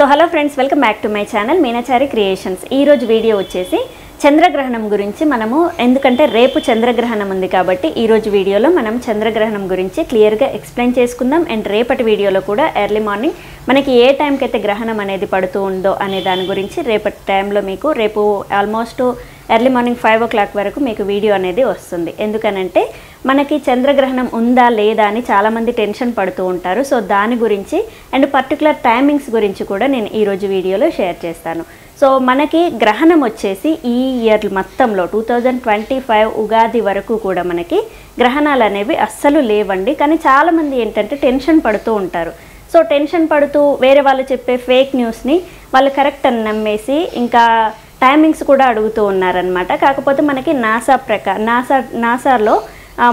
So hello friends, welcome back to my channel Meenachari creations. ఈరోజు video వచ్చేసి చంద్రగ్రహణం గురించి. మనము ఎందుకంటే రేపు చంద్రగ్రహణం ఉంది కాబట్టి ఈరోజు వీడియోలో మనం చంద్రగ్రహణం గురించి క్లియర్గా ఎక్స్ప్లెయిన్ చేసుకుందాం. అండ్ రేపటి వీడియోలో కూడా ఎర్లీ మార్నింగ్ మనకి ఏ టైంకి అయితే గ్రహణం అనేది పడుతూ ఉందో అనే దాని గురించి రేపటి టైంలో మీకు రేపు ఆల్మోస్ట్ ఎర్లీ మార్నింగ్ 5 o'clock వరకు మీకు వీడియో అనేది వస్తుంది. ఎందుకనంటే మనకి చంద్రగ్రహణం ఉందా లేదా అని చాలామంది టెన్షన్ పడుతూ ఉంటారు. సో దాని గురించి అండ్ పర్టికులర్ టైమింగ్స్ గురించి కూడా నేను ఈరోజు వీడియోలో షేర్ చేస్తాను. సో మనకి గ్రహణం వచ్చేసి ఈ ఇయర్ మొత్తంలో 2025 ఉగాది వరకు కూడా మనకి గ్రహణాలు అనేవి అస్సలు లేవండి. కానీ చాలామంది ఏంటంటే టెన్షన్ పడుతూ ఉంటారు. సో టెన్షన్ పడుతూ వేరే వాళ్ళు చెప్పే ఫేక్ న్యూస్ని వాళ్ళు కరెక్ట్ అని నమ్మేసి ఇంకా టైమింగ్స్ కూడా అడుగుతూ ఉన్నారనమాట. కాకపోతే మనకి నాసాలో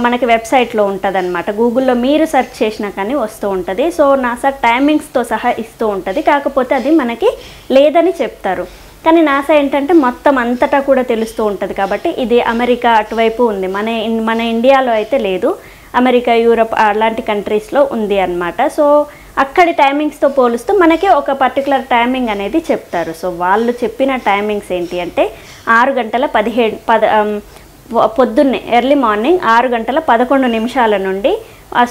మనకి వెబ్సైట్లో ఉంటుంది అనమాట. గూగుల్లో మీరు సెర్చ్ చేసినా కానీ వస్తూ ఉంటుంది. సో నాసా టైమింగ్స్తో సహా ఇస్తూ ఉంటుంది. కాకపోతే అది మనకి లేదని చెప్తారు. కానీ నాసా ఏంటంటే మొత్తం అంతటా కూడా తెలుస్తూ ఉంటుంది కాబట్టి ఇది అమెరికా అటువైపు ఉంది, మన ఇండియాలో అయితే లేదు. అమెరికా, యూరప్ అలాంటి కంట్రీస్లో ఉంది అన్నమాట. సో అక్కడి టైమింగ్స్తో పోలుస్తూ మనకి ఒక పర్టికులర్ టైమింగ్ అనేది చెప్తారు. సో వాళ్ళు చెప్పిన టైమింగ్స్ ఏంటి అంటే 6:17 పొద్దున్నే ఎర్లీ మార్నింగ్ 6:11 నుండి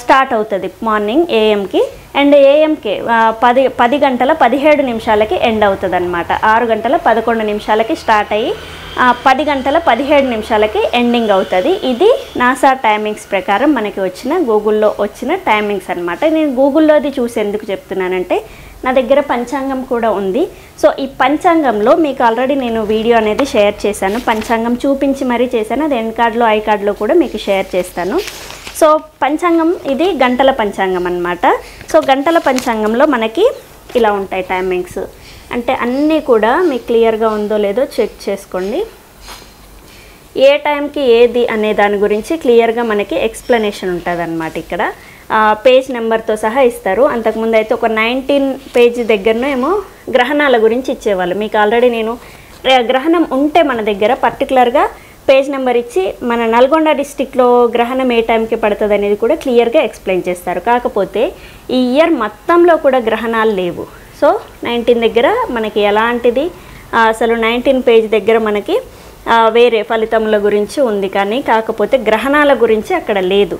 స్టార్ట్ అవుతుంది మార్నింగ్ ఏఎంకి. అండ్ ఏఎంకి 10:17 ఎండ్ అవుతుంది అనమాట. 6:11 స్టార్ట్ అయ్యి 10:17 ఎండింగ్ అవుతుంది. ఇది నాసా టైమింగ్స్ ప్రకారం మనకి గూగుల్లో వచ్చిన టైమింగ్స్ అనమాట. నేను గూగుల్లోది చూసి ఎందుకు చెప్తున్నానంటే నా దగ్గర పంచాంగం కూడా ఉంది. సో ఈ పంచాంగంలో మీకు ఆల్రెడీ నేను వీడియో అనేది షేర్ చేశాను. పంచాంగం చూపించి మరీ చేశాను. అది ఎండ్ కార్డ్లో ఐ కార్డ్లో కూడా మీకు షేర్ చేస్తాను. సో పంచాంగం ఇది గంటల పంచాంగం అన్నమాట. సో గంటల పంచాంగంలో మనకి ఇలా ఉంటాయి టైమింగ్స్. అంటే అన్నీ కూడా మీకు క్లియర్గా ఉందో లేదో చెక్ చేసుకోండి. ఏ టైంకి ఏది అనే దాని గురించి క్లియర్గా మనకి ఎక్స్ప్లెనేషన్ ఉంటుంది అన్నమాట. ఇక్కడ పేజ్ నెంబర్తో సహా ఇస్తారు. అంతకుముందు అయితే ఒక 19 పేజ్ దగ్గరనో ఏమో గ్రహణాల గురించి ఇచ్చేవాళ్ళు. మీకు ఆల్రెడీ నేను గ్రహణం ఉంటే మన దగ్గర పర్టికులర్గా పేజ్ నెంబర్ ఇచ్చి మన నల్గొండ డిస్టిక్లో గ్రహణం ఏ టైంకి పడుతుంది అనేది కూడా క్లియర్గా ఎక్స్ప్లెయిన్ చేస్తారు. కాకపోతే ఈ ఇయర్ మొత్తంలో కూడా గ్రహణాలు లేవు. సో 19 దగ్గర మనకి ఎలాంటిది అసలు 19 పేజ్ దగ్గర మనకి వేరే ఫలితముల గురించి ఉంది. కానీ కాకపోతే గ్రహణాల గురించి అక్కడ లేదు.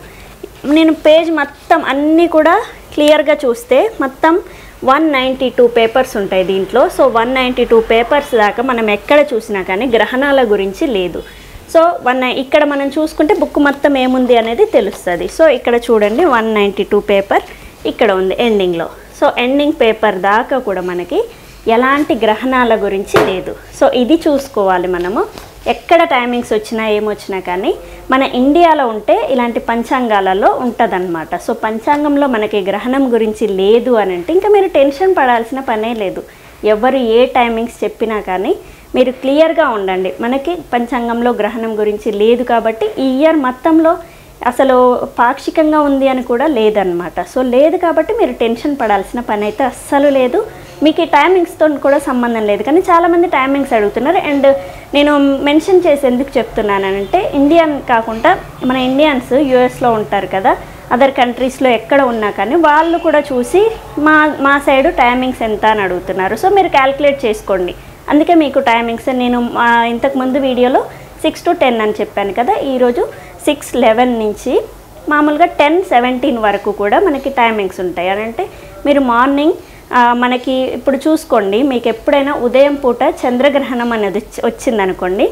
నేను పేజ్ మొత్తం అన్నీ కూడా క్లియర్గా చూస్తే మొత్తం 192 పేపర్స్ ఉంటాయి దీంట్లో. సో 192 పేపర్స్ దాకా మనం ఎక్కడ చూసినా కానీ గ్రహణాల గురించి లేదు. సో ఇక్కడ మనం చూసుకుంటే బుక్ మొత్తం ఏముంది అనేది తెలుస్తుంది. సో ఇక్కడ చూడండి 192 పేపర్ ఇక్కడ ఉంది ఎండింగ్లో. సో ఎండింగ్ పేపర్ దాకా కూడా మనకి ఎలాంటి గ్రహణాల గురించి లేదు. సో ఇది చూసుకోవాలి మనము. ఎక్కడ టైమింగ్స్ వచ్చినా ఏమొచ్చినా కానీ మన ఇండియాలో ఉంటే ఇలాంటి పంచాంగాలలో ఉంటుందన్నమాట. సో పంచాంగంలో మనకి గ్రహణం గురించి లేదు అని అంటే ఇంకా మీరు టెన్షన్ పడాల్సిన పనే లేదు. ఎవరు ఏ టైమింగ్స్ చెప్పినా కానీ మీరు క్లియర్గా ఉండండి. మనకి పంచాంగంలో గ్రహణం గురించి లేదు కాబట్టి ఈ ఇయర్ మొత్తంలో అసలు పాక్షికంగా ఉంది అని కూడా లేదనమాట. సో లేదు కాబట్టి మీరు టెన్షన్ పడాల్సిన పని అయితే అస్సలు లేదు. మీకు ఈ టైమింగ్స్తో కూడా సంబంధం లేదు. కానీ చాలామంది టైమింగ్స్ అడుగుతున్నారు. అండ్ నేను మెన్షన్ చేసి ఎందుకు చెప్తున్నానంటే ఇండియన్ కాకుండా మన ఇండియన్స్ యూఎస్లో ఉంటారు కదా, అదర్ కంట్రీస్లో ఎక్కడ ఉన్నా కానీ వాళ్ళు కూడా చూసి మా సైడు టైమింగ్స్ ఎంత అని అడుగుతున్నారు. సో మీరు క్యాల్కులేట్ చేసుకోండి. అందుకే మీకు టైమింగ్స్ నేను ఇంతకుముందు వీడియోలో 6 to 10 అని చెప్పాను కదా. ఈరోజు 6:11 నుంచి మామూలుగా 10:17 వరకు కూడా మనకి టైమింగ్స్ ఉంటాయి. అని అంటే మీరు మార్నింగ్ మనకి ఇప్పుడు చూసుకోండి, మీకు ఎప్పుడైనా ఉదయం పూట చంద్రగ్రహణం అనేది వచ్చిందనుకోండి.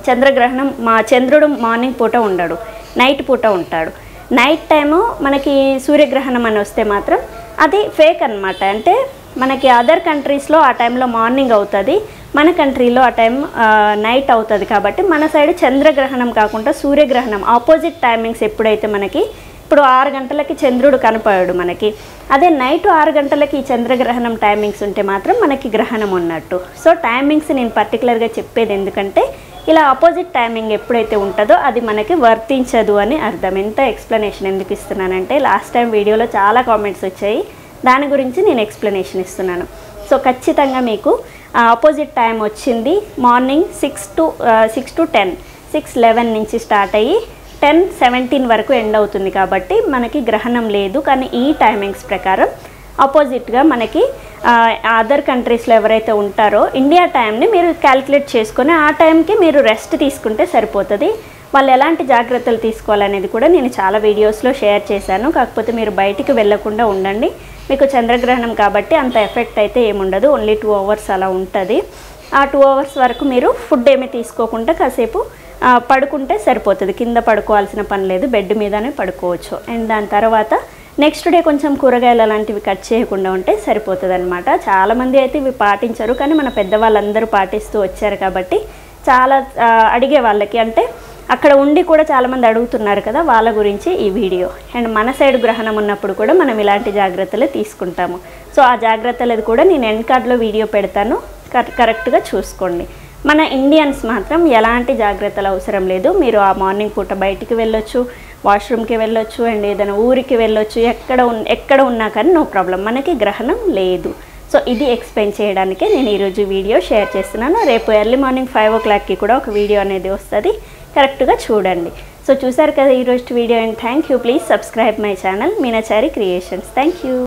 చంద్రగ్రహణం చంద్రుడు మార్నింగ్ పూట ఉండడు, నైట్ పూట ఉంటాడు. నైట్ టైము మనకి సూర్యగ్రహణం అని వస్తే మాత్రం అది ఫేక్ అన్నమాట. అంటే మనకి అదర్ కంట్రీస్లో ఆ టైంలో మార్నింగ్ అవుతుంది, మన కంట్రీలో ఆ టైం నైట్ అవుతుంది. కాబట్టి మన సైడ్ చంద్రగ్రహణం కాకుండా సూర్యగ్రహణం ఆపోజిట్ టైమింగ్స్ ఎప్పుడైతే మనకి ఇప్పుడు 6 గంటలకి చంద్రుడు కనపడాడు మనకి, అదే నైట్ 6 గంటలకి ఈ చంద్రగ్రహణం టైమింగ్స్ ఉంటే మాత్రం మనకి గ్రహణం ఉన్నట్టు. సో టైమింగ్స్ నేను పర్టికులర్గా చెప్పేది ఎందుకంటే ఇలా ఆపోజిట్ టైమింగ్ ఎప్పుడైతే ఉంటుందో అది మనకి వర్తించదు అని అర్థం. ఎంత ఎక్స్ప్లెనేషన్ ఎందుకు ఇస్తున్నానంటే లాస్ట్ టైం వీడియోలో చాలా కామెంట్స్ వచ్చాయి, దాని గురించి నేను ఎక్స్ప్లెనేషన్ ఇస్తున్నాను. సో ఖచ్చితంగా మీకు ఆపోజిట్ టైం వచ్చింది. మార్నింగ్ 6 to 10 6:11 నుంచి స్టార్ట్ అయ్యి 10:17 వరకు ఎండ్ అవుతుంది కాబట్టి మనకి గ్రహణం లేదు. కానీ ఈ టైమింగ్స్ ప్రకారం ఆపోజిట్గా మనకి అదర్ కంట్రీస్లో ఎవరైతే ఉంటారో ఇండియా టైంని మీరు క్యాలిక్యులేట్ చేసుకొని ఆ టైంకి మీరు రెస్ట్ తీసుకుంటే సరిపోతుంది. వాళ్ళు ఎలాంటి జాగ్రత్తలు తీసుకోవాలనేది కూడా నేను చాలా వీడియోస్లో షేర్ చేశాను. కాకపోతే మీరు బయటికి వెళ్ళకుండా ఉండండి. మీకు చంద్రగ్రహణం కాబట్టి అంత ఎఫెక్ట్ అయితే ఏముండదు, ఓన్లీ 2 hours అలా ఉంటుంది. ఆ 2 hours వరకు మీరు ఫుడ్ ఏమీ తీసుకోకుండా కాసేపు పడుకుంటే సరిపోతుంది. కింద పడుకోవాల్సిన పని లేదు, బెడ్ మీదనే పడుకోవచ్చు. అండ్ దాని తర్వాత నెక్స్ట్ డే కొంచెం కూరగాయలు అలాంటివి కట్ చేయకుండా ఉంటే సరిపోతుంది అనమాట. చాలామంది అయితే ఇవి పాటించరు, కానీ మన పెద్దవాళ్ళందరూ పాటిస్తూ వచ్చారు కాబట్టి చాలా అడిగే వాళ్ళకి, అంటే అక్కడ ఉండి కూడా చాలామంది అడుగుతున్నారు కదా, వాళ్ళ గురించి ఈ వీడియో. అండ్ మన సైడ్ గ్రహణం ఉన్నప్పుడు కూడా మనం ఇలాంటి జాగ్రత్తలు తీసుకుంటాము. సో ఆ జాగ్రత్తలది కూడా నేను ఎండ్ కార్డ్లో వీడియో పెడతాను, కరెక్ట్గా చూసుకోండి. మన ఇండియన్స్ మాత్రం ఎలాంటి జాగ్రత్తలు అవసరం లేదు. మీరు ఆ మార్నింగ్ పూట బయటికి వెళ్ళొచ్చు, వాష్రూమ్కి వెళ్ళొచ్చు, అండ్ ఏదైనా ఊరికి వెళ్ళొచ్చు, ఎక్కడ ఉన్నా కానీ నో ప్రాబ్లం, మనకి గ్రహణం లేదు. సో ఇది ఎక్స్ప్లెయిన్ చేయడానికే నేను ఈరోజు వీడియో షేర్ చేస్తున్నాను. రేపు ఎర్లీ మార్నింగ్ 5 o'clockకి కూడా ఒక వీడియో అనేది వస్తుంది, కరెక్ట్గా చూడండి. సో చూసారు కదా ఈరోజు video, and thank you. Please subscribe my channel Meenachari creations. Thank you.